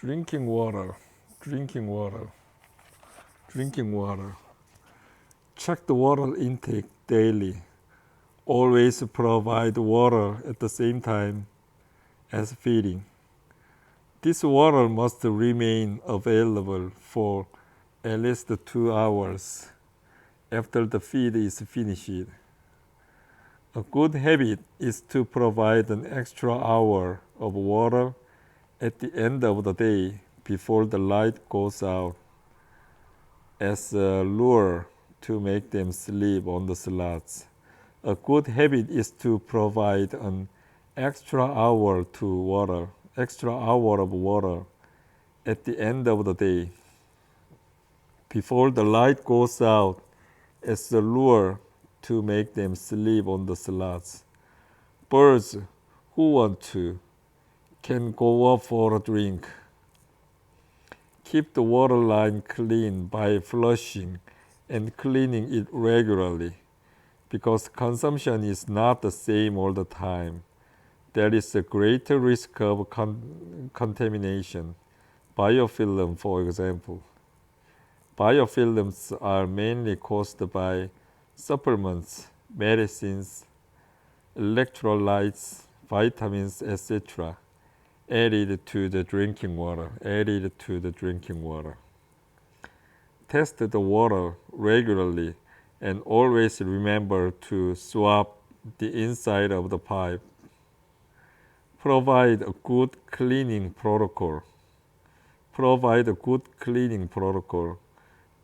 Drinking water, drinking water, drinking water. Check the water intake daily. Always provide water at the same time as feeding. This water must remain available for at least 2 hours after the feed is finished. A good habit is to provide an extra hour of water at the end of the day before the light goes out as a lure to make them sleep on the slots. A good habit is to provide an extra hour of water at the end of the day before the light goes out as a lure to make them sleep on the slots. Birds who want to can go up for a drink. Keep the water line clean by flushing and cleaning it regularly, because consumption is not the same all the time. There is a greater risk of contamination. Biofilm, for example. Biofilms are mainly caused by supplements, medicines, electrolytes, vitamins, etc. added to the drinking water. Test the water regularly and always remember to swap the inside of the pipe. Provide a good cleaning protocol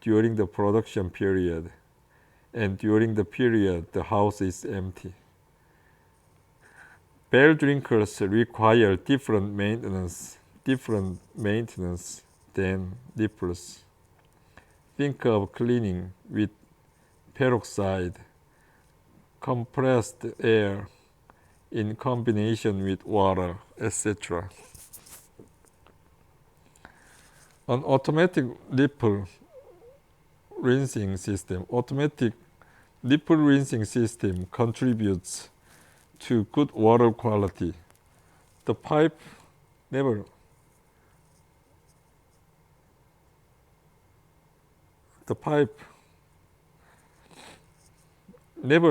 during the production period and during the period the house is empty. Bell drinkers require different maintenance than nippers. Think of cleaning with peroxide, compressed air in combination with water, etc. An automatic nipple rinsing system contributes to good water quality. The pipe never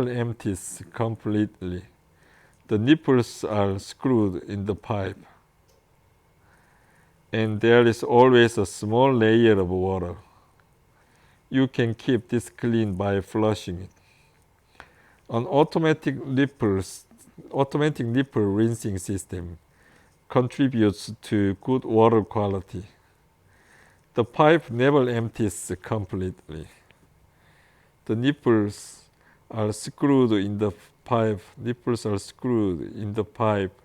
empties completely. The nipples are screwed in the pipe, and there is always a small layer of water. You can keep this clean by flushing it. An automatic nipple rinsing system contributes to good water quality. The pipe never empties completely. The nipples are screwed in the pipe,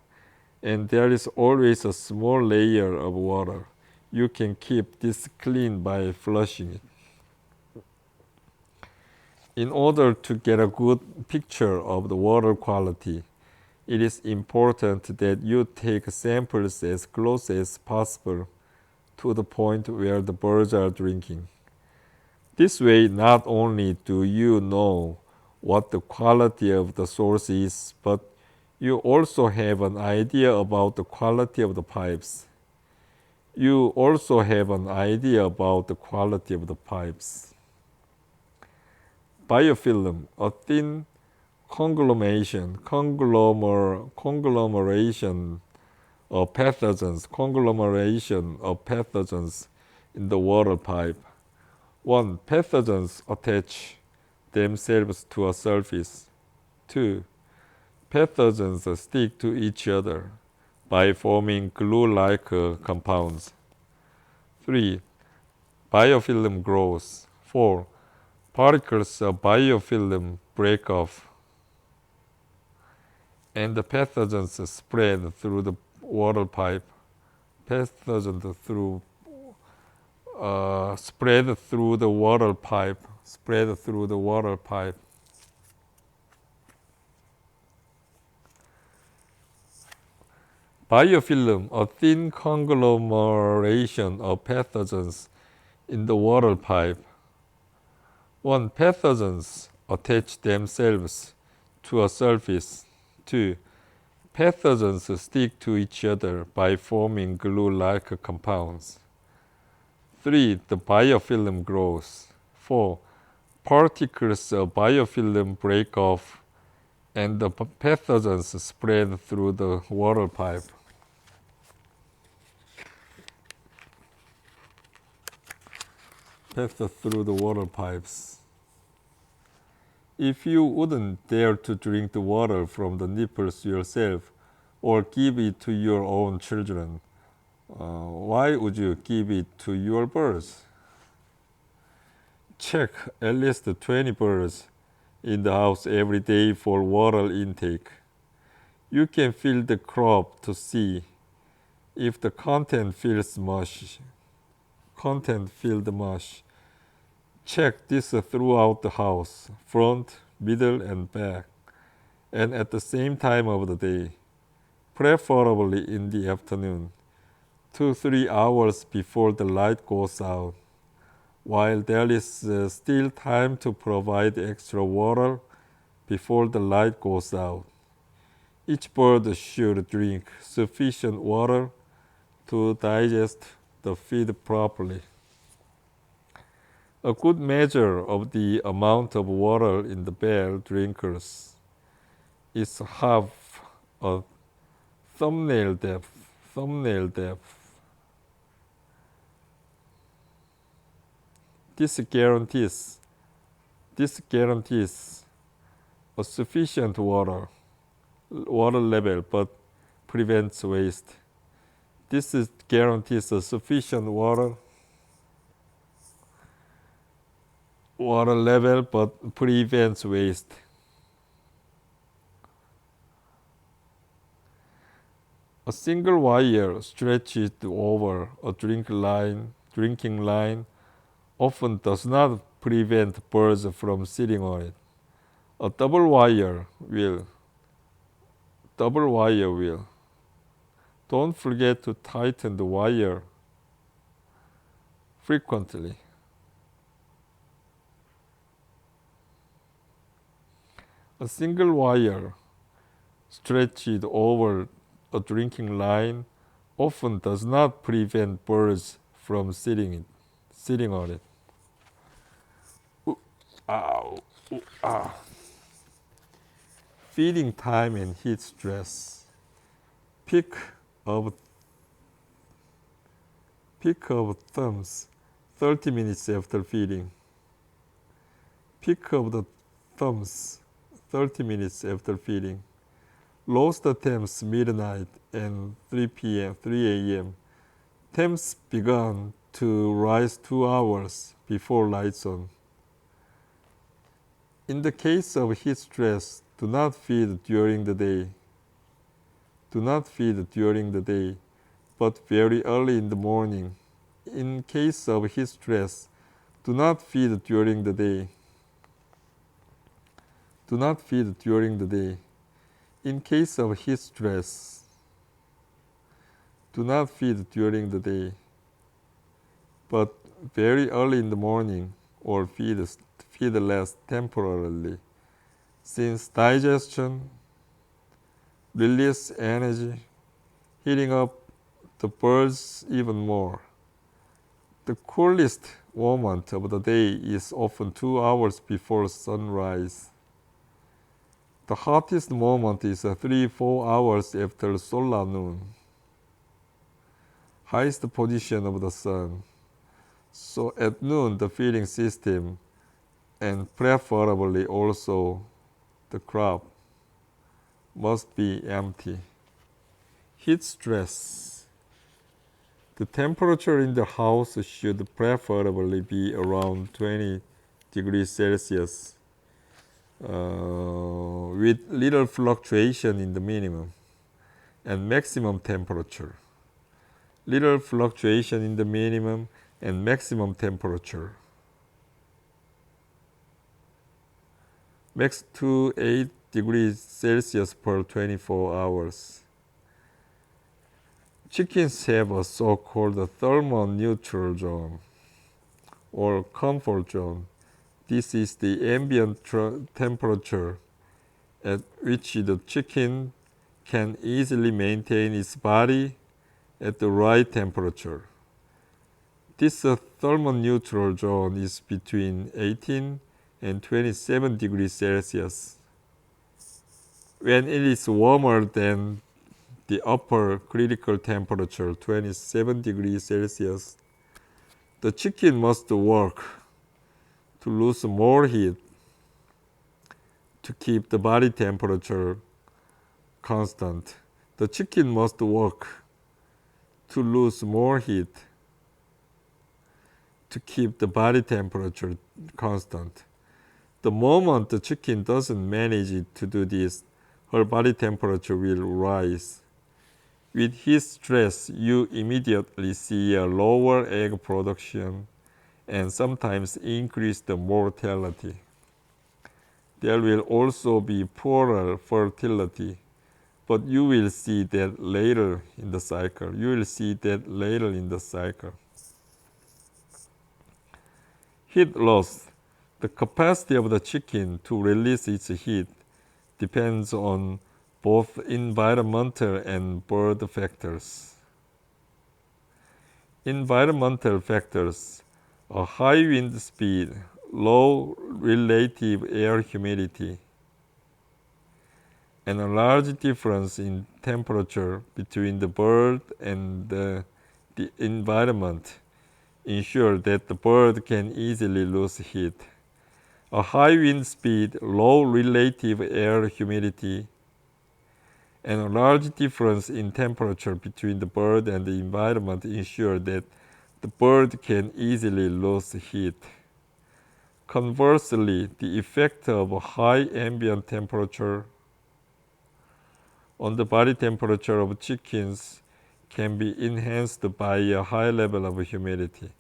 and there is always a small layer of water. You can keep this clean by flushing it. In order to get a good picture of the water quality, it is important that you take samples as close as possible to the point where the birds are drinking. This way, not only do you know what the quality of the source is, but you also have an idea about the quality of the pipes. Biofilm, a thin conglomeration of pathogens in the water pipe. 1. Pathogens attach themselves to a surface. 2. Pathogens stick to each other by forming glue-like compounds. 3. Biofilm grows. 4. Particles of biofilm break off, and the pathogens spread through the water pipe. Spread through the water pipe. Biofilm, a thin conglomeration of pathogens in the water pipe. 1. Pathogens attach themselves to a surface. 2. pathogens stick to each other by forming glue-like compounds. 3. The biofilm grows. 4. Particles of biofilm break off and the pathogens spread through the water pipe. Through the water pipes. If you wouldn't dare to drink the water from the nipples yourself or give it to your own children, why would you give it to your birds? Check at least 20 birds in the house every day for water intake. You can fill the crop to see if the content feels mush. Content-filled mush. Check this throughout the house, front, middle, and back, and at the same time of the day, preferably in the afternoon, 2-3 hours before the light goes out. While there is still time to provide extra water before the light goes out. Each bird should drink sufficient water to digest the feed properly. A good measure of the amount of water in the bell drinkers is half a thumbnail depth. This guarantees a sufficient water level but prevents waste. This guarantees a sufficient water level but prevents waste. A single wire stretched over a drinking line often does not prevent birds from sitting on it. A double wire will. Don't forget to tighten the wire frequently. A single wire stretched over a drinking line often does not prevent birds from sitting on it. Ooh, ow, ooh, ah. Feeding time and heat stress. Pick of thumbs 30 minutes after feeding. Pick of the thumbs 30 minutes after feeding. Roast attempts midnight and 3 a.m. Temps began to rise 2 hours before lights on. In the case of heat stress, do not feed during the day. But very early in the morning. In case of heat stress, do not feed during the day. In case of heat stress, do not feed during the day, but very early in the morning, or feed less temporarily, since digestion, release energy, heating up the birds even more. The coolest moment of the day is often 2 hours before sunrise. The hottest moment is 3-4 hours after solar noon, highest position of the sun. So at noon, the feeding system, and preferably also the crop, must be empty. Heat stress. The temperature in the house should preferably be around 20 degrees Celsius, with little fluctuation in the minimum and maximum temperature. Little fluctuation in the minimum and maximum temperature. Max to 8 degrees Celsius per 24 hours. Chickens have a so-called thermoneutral zone or comfort zone. This is the ambient temperature at which the chicken can easily maintain its body at the right temperature. This thermoneutral zone is between 18 and 27 degrees Celsius. When it is warmer than the upper critical temperature, 27 degrees Celsius, the chicken must work to lose more heat to keep the body temperature constant. The chicken must work to lose more heat to keep the body temperature constant. The moment the chicken doesn't manage to do this, her body temperature will rise. With heat stress, you immediately see a lower egg production and sometimes increased mortality. There will also be poorer fertility, but you will see that later in the cycle. Heat loss. The capacity of the chicken to release its heat depends on both environmental and bird factors. Environmental factors: a high wind speed, low relative air humidity, and a large difference in temperature between the bird and the environment ensure that the bird can easily lose heat. A high wind speed, low relative air humidity, and a large difference in temperature between the bird and the environment ensure that the bird can easily lose heat. Conversely, the effect of a high ambient temperature on the body temperature of chickens can be enhanced by a high level of humidity,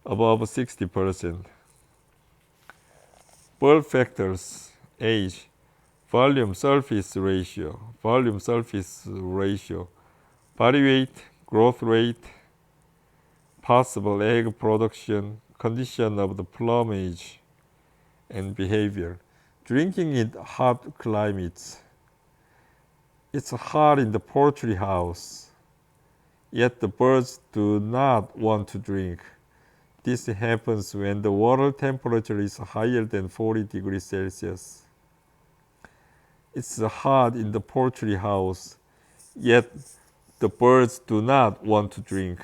above 60%. Bird factors: age, volume surface ratio, body weight, growth rate, possible egg production, condition of the plumage, and behavior. Drinking in hot climates. It's hot in the poultry house, yet the birds do not want to drink. This happens when the water temperature is higher than 40 degrees Celsius. It's hot in the poultry house, yet the birds do not want to drink.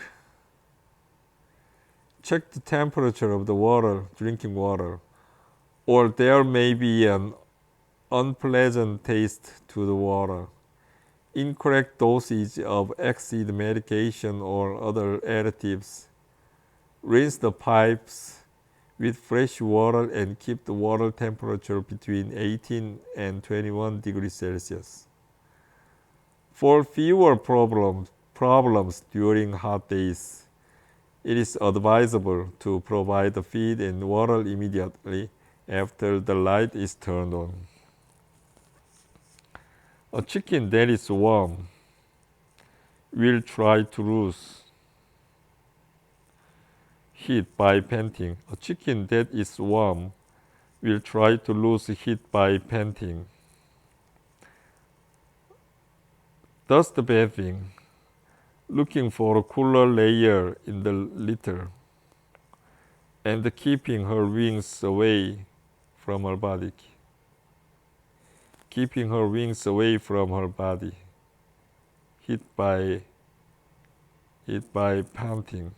Check the temperature of the water, drinking water, or there may be an unpleasant taste to the water. Incorrect dosage of X-seed medication or other additives. Rinse the pipes with fresh water and keep the water temperature between 18 and 21 degrees Celsius. For fewer problems during hot days, it is advisable to provide the feed and water immediately after the light is turned on. A chicken that is warm will try to lose heat by panting. A chicken that is warm will try to lose heat by panting. Dust bathing, looking for a cooler layer in the litter, and keeping her wings away from her body. Hit by panting.